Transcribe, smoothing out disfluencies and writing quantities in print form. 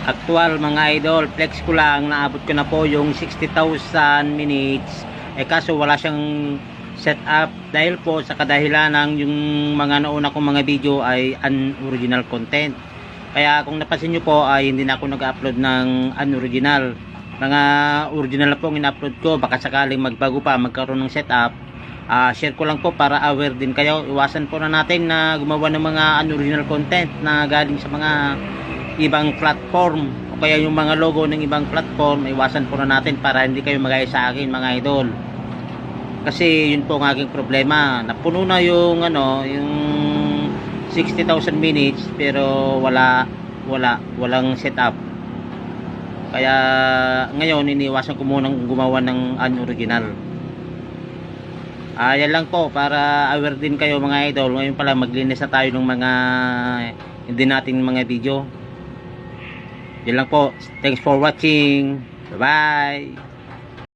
Actual mga idol, flex ko lang, naabot ko na po yung 60,000 minutes. Kaso wala siyang setup dahil po sa kadahilan ng yung mga nauna kong mga video ay unoriginal content. Kaya kung napansin nyo po ay hindi na ako nag-upload ng unoriginal. Mga original na po ang in-upload ko. Baka sakaling magbago pa, magkaroon ng setup. Share ko lang po para aware din kayo. Iwasan po na natin na gumawa ng mga unoriginal content na galing sa mga ibang platform o kaya yung mga logo ng ibang platform. Iwasan po na natin para hindi kayo magaya sa akin mga idol. Kasi yun po ang aking problema. Napuno na yung yung 60,000 minutes pero walang setup. Kaya ngayon iniwasan ko munang gumawa ng unoriginal. Yan lang po para aware din kayo mga idol. Ngayon pala maglinis na tayo ng mga hindi nating mga video. Yan lang po. Thanks for watching. Bye bye.